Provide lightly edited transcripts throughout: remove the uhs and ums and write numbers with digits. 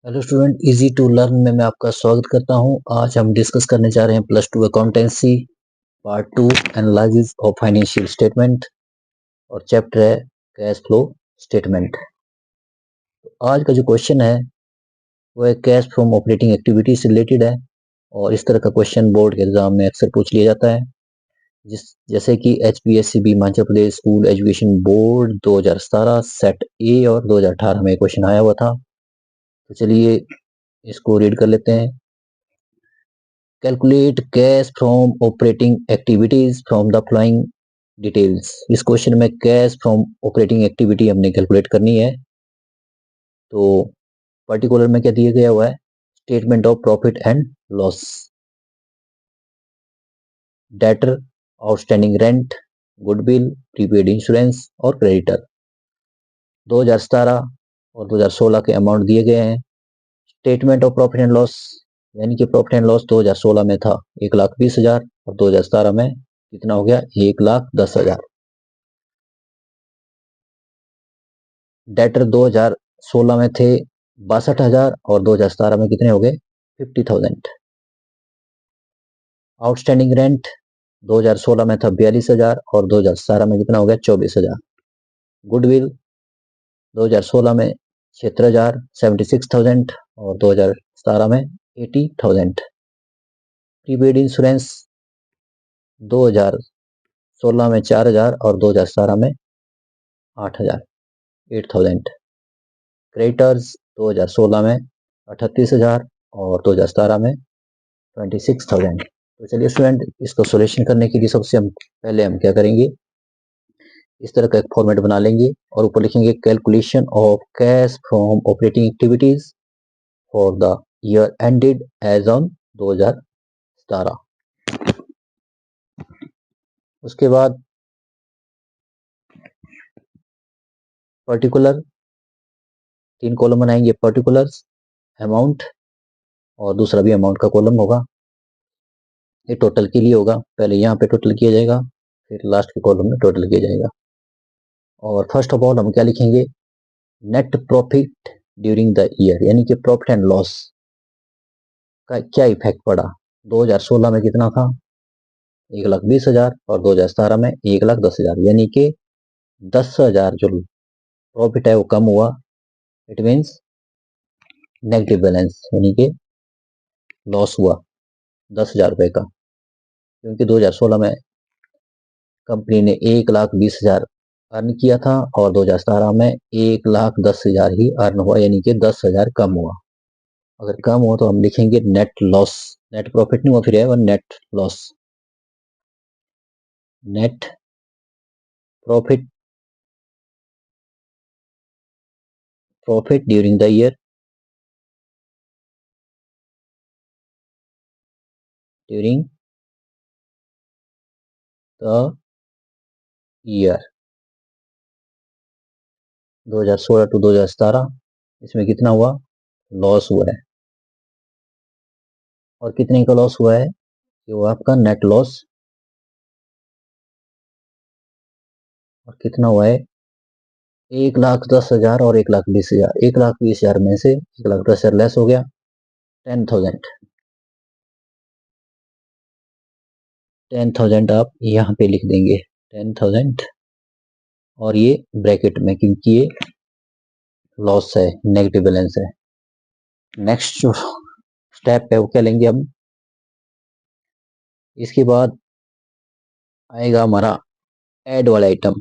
Hello student, easy to learn में मैं आपका स्वागत करता हूं। आज हम डिस्कस करने जा रहे हैं +2 accountancy part 2 analysis of financial statement और चैप्टर है कैश फ्लो स्टेटमेंट। तो आज का जो क्वेश्चन है वो है कैश फ्रॉम ऑपरेटिंग एक्टिविटी से रिलेटेड है और इस तरह का क्वेश्चन बोर्ड के एग्जाम में अक्सर पूछ लिया जाता है। जैसे कि HPSCB Himachal Pradesh school education board 2017 set ए और 2018 में क्वेश्चन आया हुआ था। तो चलिए इसको रीड कर लेते हैं। Calculate cash from operating activities from the following details. इस क्वेश्चन में कैश फ्रॉम ऑपरेटिंग एक्टिविटी हमने कैलकुलेट करनी है। तो पर्टिकुलर में क्या दिया गया हुआ है, statement of profit and loss, debtor, outstanding rent, goodwill, prepaid insurance और क्रेडिटर। 2017 और 2016 के अमाउंट दिए गए हैं। Statement of profit and loss यानी कि प्रॉफिट एंड लॉस 2016 में था 1,20,000 और 2017 में कितना हो गया, 1,10,000। डेटर 2016 में थे 62,000 और 2017 में कितने हो गए, 50,000। आउटस्टैंडिंग रेंट 2016 में था 42,000 और 2017 में कितना हो गया, 24,000। गुडविल 2016 में 76,000 76,000 और 2017 में 80,000। प्रीपेड इंश्योरेंस 2016 में 4,000 और 2017 में 8,000 8,000। क्रेडिटर्स 2016 में 38,000 और 2017 में 26,000। तो चलिए स्टूडेंट, इसको सोल्यूशन करने के लिए सबसे पहले हम क्या करेंगे, इस तरह का एक फॉर्मेट बना लेंगे और ऊपर लिखेंगे calculation of cash from operating activities for the year ended as on 2017। उसके बाद पर्टिकुलर 3 कॉलम बनाएंगे, पर्टिकुलर्स, अमाउंट और दूसरा भी अमाउंट का कॉलम होगा। ये टोटल के लिए होगा, पहले यहाँ पे टोटल किया जाएगा फिर लास्ट के कॉलम में टोटल किया जाएगा। और फर्स्ट ऑफ ऑल हम क्या लिखेंगे, net profit during the year यानी कि प्रॉफिट एंड लॉस का क्या इफेक्ट पड़ा। 2016 में कितना था, 1,20,000 और 2017 में 1,10,000 यानी कि 10,000 जो प्रॉफिट है वो कम हुआ। इट मीन्स नेगेटिव बैलेंस यानी कि लॉस हुआ 10,000 रुपए का, क्योंकि 2016 में कंपनी ने 1,20,000 अर्न किया था और 2017 में 1,10,000 ही अर्न हुआ यानी कि 10,000 कम हुआ। अगर कम हो तो हम लिखेंगे नेट लॉस, नेट प्रॉफिट नहीं हुआ फिर है net loss. Net profit during the year during the year 2016 to 2017 इसमें कितना हुआ, लॉस हुआ है। और कितने का लॉस हुआ है, ये हुआ आपका नेट लॉस। और कितना हुआ है, 1,10,000 और 1,20,000। 1,20,000 में से 1,10,000 लेस हो गया 10,000। 10,000 आप यहाँ पे लिख देंगे 10,000 और ये ब्रैकेट में, क्योंकि ये लॉस है, नेगेटिव बैलेंस है। नेक्स्ट जो स्टेप है वो क्या लेंगे हम, इसके बाद आएगा हमारा ऐड वाला आइटम।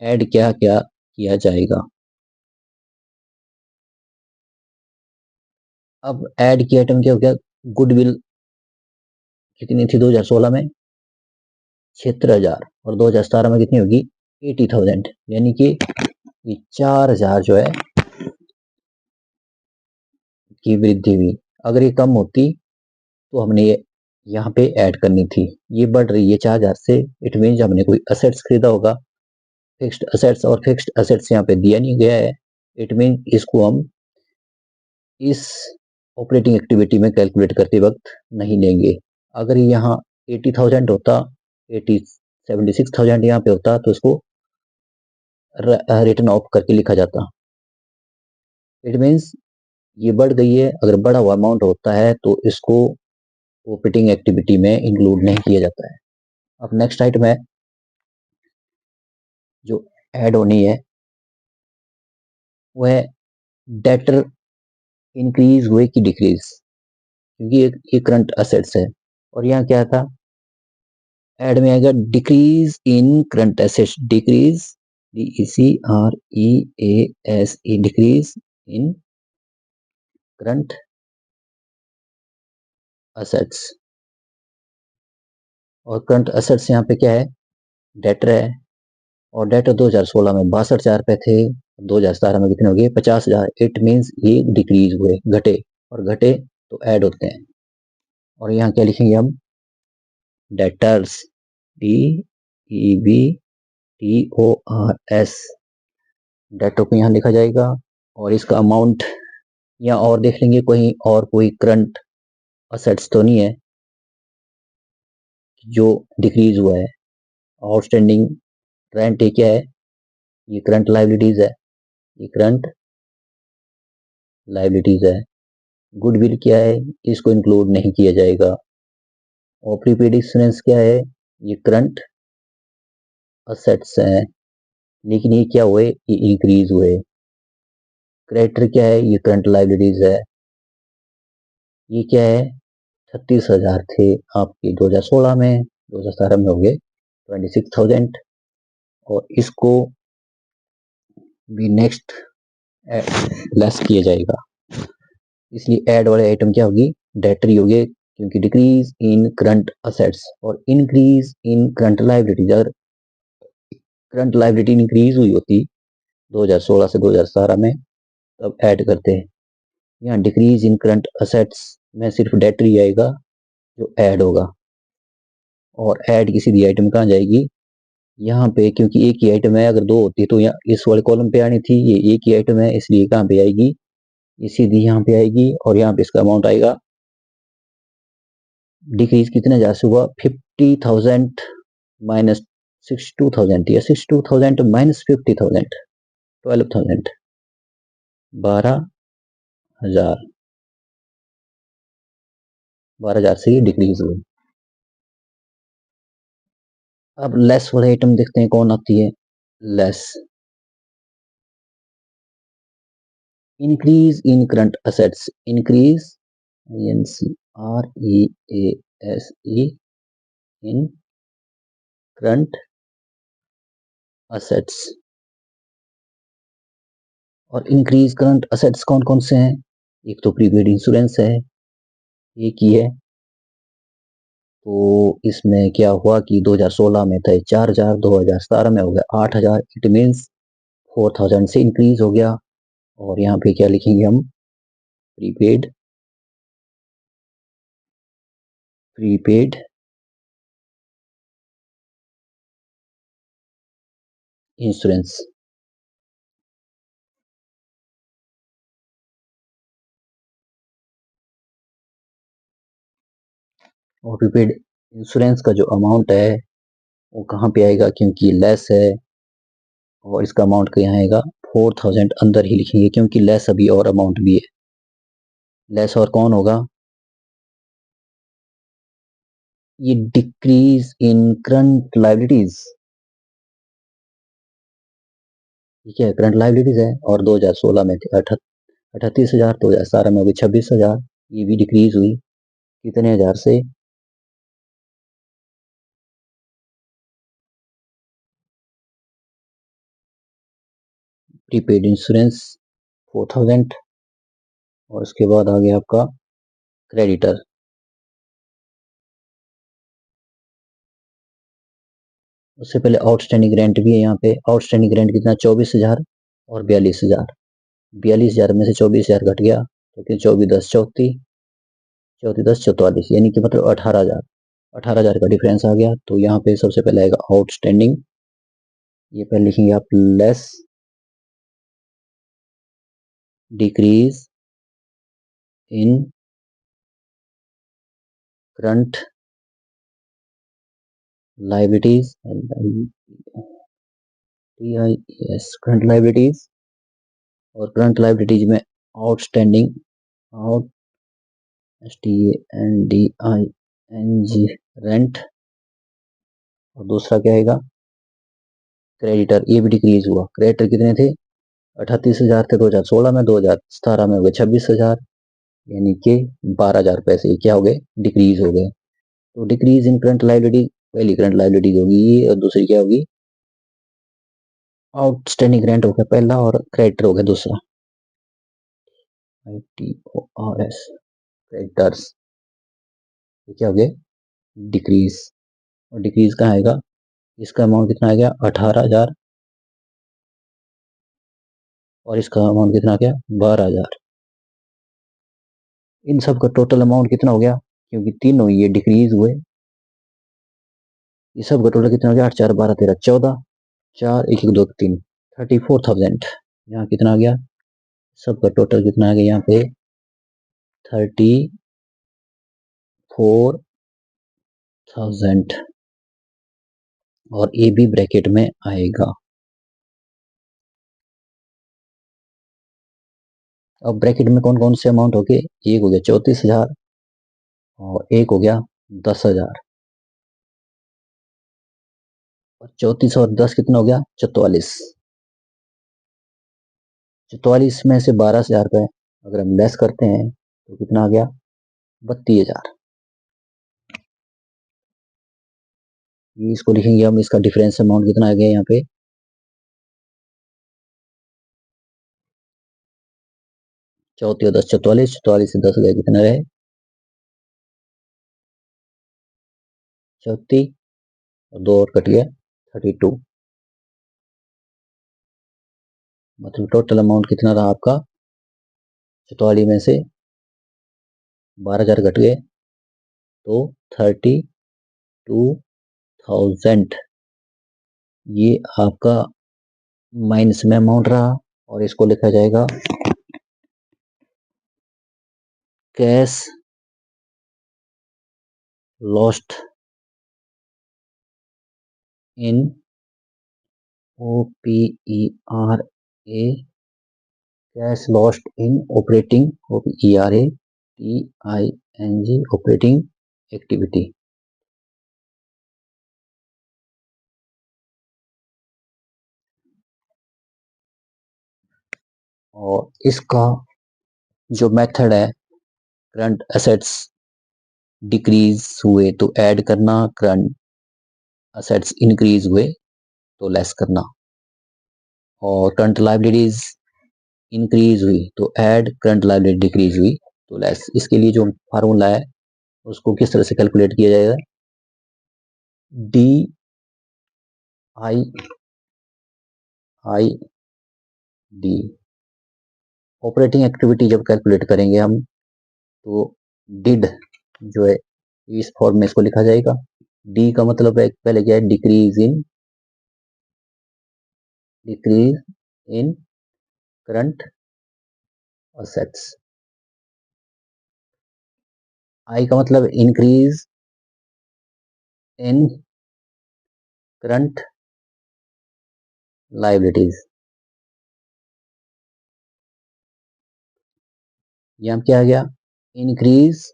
ऐड क्या क्या किया जाएगा। अब ऐड की आइटम क्या हो गया, गुडविल कितनी थी 2016 में, 76,000 और 2017 में कितनी होगी, 80,000 यानी कि ये 4,000 जो है की वृद्धि हुई। अगर ये कम होती तो हमने ये यहाँ पे ऐड करनी थी, ये बढ़ रही है 4,000 से। इट मीन हमने कोई असेट्स खरीदा होगा, फिक्स्ड असेट्स, और फिक्स्ड असेट्स यहाँ पे दिया नहीं गया है। इट मीन इसको हम इस ऑपरेटिंग एक्टिविटी में कैलकुलेट करते वक्त नहीं लेंगे। अगर यहाँ 80,000 होता, 76,000 यहाँ पे होता तो इसको रिटर्न ऑफ करके लिखा जाता। इट मीन्स ये बढ़ गई है। अगर बढ़ा हुआ अमाउंट होता है तो इसको ऑपरेटिंग एक्टिविटी में इंक्लूड नहीं किया जाता है। अब नेक्स्ट आइटम है जो ऐड होनी है, वह डेटर इंक्रीज हुए कि डिक्रीज, क्योंकि ये करंट असेट्स है। और यहाँ क्या था, ऐड में आएगा decrease in current assets, decrease DECREASE, decrease in current assets. और करंट असेट्स यहाँ पे क्या है, डेटर है। और डेटर 2016 में 62,000 रुपए थे, 2017 में कितने हो गए, 50,000। इट मीन्स ये डिक्रीज हुए, घटे, और घटे तो ऐड होते हैं। और यहाँ क्या लिखेंगे हम, डेटर्स, DEBTORS, डेटर को यहाँ लिखा जाएगा। और इसका अमाउंट यहाँ और देख लेंगे, कहीं और कोई करंट असेट्स तो नहीं है जो डिक्रीज हुआ है। आउटस्टैंडिंग रेंट ये क्या है, ये करंट लायबिलिटीज है, ये करंट लायबिलिटीज है। गुडविल क्या है, इसको इंक्लूड नहीं किया जाएगा। और प्रीपेड इंश्योरेंस क्या है, ये करंट असेट्स हैं, लेकिन ये क्या हुए, ये इंक्रीज हुए। क्रेडिटर क्या है, ये करंट लायबिलिटीज है। ये क्या है, 36,000 थे आपके 2016 में, 2017 में हो गए 26,000। और इसको भी नेक्स्ट लेस किया जाएगा। इसलिए ऐड वाले आइटम क्या होगी, डेटरी होगी, क्योंकि डिक्रीज इन करंट असेट्स और इंक्रीज इन करंट लायबिलिटीज। अगर करंट लायबिलिटी इंक्रीज हुई होती 2016 से 2017 में, तब ऐड करते हैं। यहाँ डिक्रीज इन करंट असेट्स में सिर्फ डेटरी आएगा जो ऐड होगा। और ऐड किसी भी आइटम कहाँ जाएगी, यहाँ पे, क्योंकि एक ही आइटम है। अगर दो होती तो यहाँ इस वाले कॉलम पे आनी थी, ये एक ही आइटम है, इसलिए कहाँ पे आएगी, ये सीधी यहाँ पे आएगी। और यहाँ पे इसका अमाउंट आएगा, डिक्रीज कितने हजार से हुआ, 50,000 माइनस 62,000, या 62,000 माइनस 50,000, 12,000, 12,000, 12,000 से ये डिक्रीज हुई। अब लेस वाले आइटम देखते हैं कौन आती है, less. Increase in current assets, increase INCREASE in current assets. और इंक्रीज करंट असेट्स कौन कौन से हैं, एक तो प्रीपेड इंश्योरेंस है, एक ही है। तो इसमें क्या हुआ कि 2016 में थे 4,000, 2017 में हो गया 8,000। इट मीन्स 4,000 से इंक्रीज हो गया। और यहाँ पे क्या लिखेंगे हम, प्रीपेड, प्रीपेड इंश्योरेंस। और प्रीपेड इंश्योरेंस का जो अमाउंट है वो कहाँ पे आएगा, क्योंकि लेस है, और इसका अमाउंट कहाँ आएगा, 4,000 अंदर ही लिखेंगे, क्योंकि लेस अभी और अमाउंट भी है। लेस और कौन होगा, ये डिक्रीज इन करंट लायबिलिटीज, ये क्या है, करंट लायबिलिटीज है। और 2016 में थे 38,000, 2017 में हो गई 26,000। ये भी डिक्रीज हुई कितने हजार से, प्रीपेड इंश्योरेंस 4,000। और उसके बाद आ गया आपका क्रेडिटर। उससे पहले आउटस्टैंडिंग रेंट भी है यहाँ पे। आउटस्टैंडिंग रेंट कितना, 24,000 और 42,000। 42,000 में से 24,000 घट गया तो फिर 24 10 34, 34 10 44, यानी कि मतलब 18,000। 18,000 का डिफरेंस आ गया। तो यहाँ पे सबसे पहले आएगा आउटस्टैंडिंग, ये पहले लिखेंगे आप, less decrease in current liabilities, current liabilities. और करंट लायबिलिटीज में आउटस्टैंडिंग आउट, STANDING, रेंट। और दूसरा क्या आएगा, क्रेडिटर, ये भी डिक्रीज हुआ। क्रेडिटर कितने थे, 38,000 थे 2016 में, 2017 में हो गए 26,000, यानी कि 12,000 पैसे क्या हो गए, डिक्रीज हो गए। तो डिक्रीज इन करंट लायबिलिटी, पहली करंट लायबिलिटी होगी ये, और दूसरी क्या होगी, आउटस्टैंडिंग रेंट हो गया पहला, और क्रेडिटर हो गया दूसरा, ITORS, क्रेडिटर्स, क्या हो गया, डिक्रीज। और डिक्रीज कहाँ आएगा, इसका अमाउंट कितना आ गया 18,000, और इसका अमाउंट कितना आ गया 12,000। इन सब का टोटल अमाउंट कितना हो गया, क्योंकि तीनों ये डिक्रीज हुए, ये सब का टोटल कितना हो गया, 8 4 12 13 14, 4 1 1 2 3, 34,000। यहाँ कितना आ गया, सबका टोटल कितना आ गया यहाँ पे 34,000, और ये भी ब्रैकेट में आएगा। अब ब्रैकेट में कौन कौन से अमाउंट हो गए, एक हो गया 34,000, और एक हो गया 10,000, और 34 और 10 कितना हो गया 44। 44 में से 12,000 रुपये अगर हम लेस करते हैं तो कितना आ गया 32,000। इसको लिखेंगे हम, इसका डिफरेंस अमाउंट कितना आ गया यहाँ पे 34 और 10 44, 44 से 10 गए कितना रहे 34, और 2 और कट गया 32, मतलब टोटल अमाउंट कितना रहा आपका 44 में से 12,000 घट गए तो 32,000, ये आपका माइनस में अमाउंट रहा, और इसको लिखा जाएगा cash lost in OPERA, cash lost in operating, OPERATING, operating activity. और इसका जो मेथड है, करंट एसेट्स डिक्रीज हुए तो ऐड करना, करंट एसेट्स इंक्रीज हुए तो लेस करना, और करंट लायबिलिटीज इंक्रीज हुई तो ऐड, करंट लायबिलिटी डिक्रीज हुई तो लेस। इसके लिए जो फार्मूला है उसको किस तरह से कैलकुलेट किया जाएगा, DIID, ऑपरेटिंग एक्टिविटी जब कैलकुलेट करेंगे हम तो डिड जो है इस फॉर्म में इसको लिखा जाएगा। डी का मतलब है पहले क्या है, डिक्रीज इन करंट असेट्स। आई का मतलब इंक्रीज इन करंट लायबिलिटीज। यहाँ क्या आ गया, इंक्रीज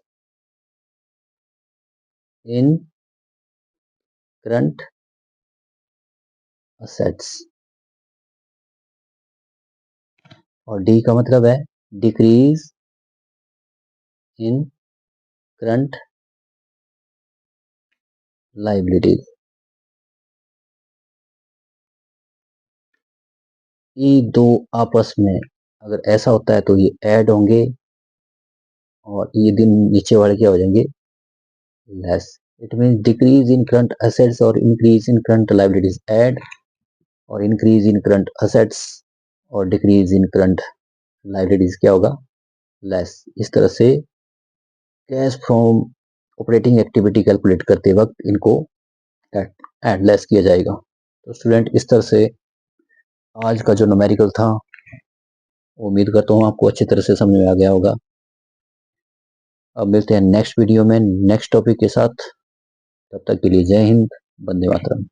इन करंट असेट्स, और डी का मतलब है डिक्रीज इन करंट लायबिलिटीज। ये दो आपस में अगर ऐसा होता है तो ये ऐड होंगे, और ये दिन नीचे वाले क्या हो जाएंगे less. It mean decrease in current assets और increase in current liabilities add, और इंक्रीज इन करंट असेट्स और डिक्रीज इन करंट लायबिलिटीज क्या होगा लेस। इस तरह से cash from operating activity calculate करते वक्त इनको ऐड लेस किया जाएगा। तो स्टूडेंट इस तरह से आज का जो न्यूमेरिकल था, उम्मीद करता हूँ आपको अच्छी तरह से समझ में आ गया होगा। अब मिलते हैं नेक्स्ट वीडियो में नेक्स्ट टॉपिक के साथ, तब तक के लिए जय हिंद, वंदे मातरम।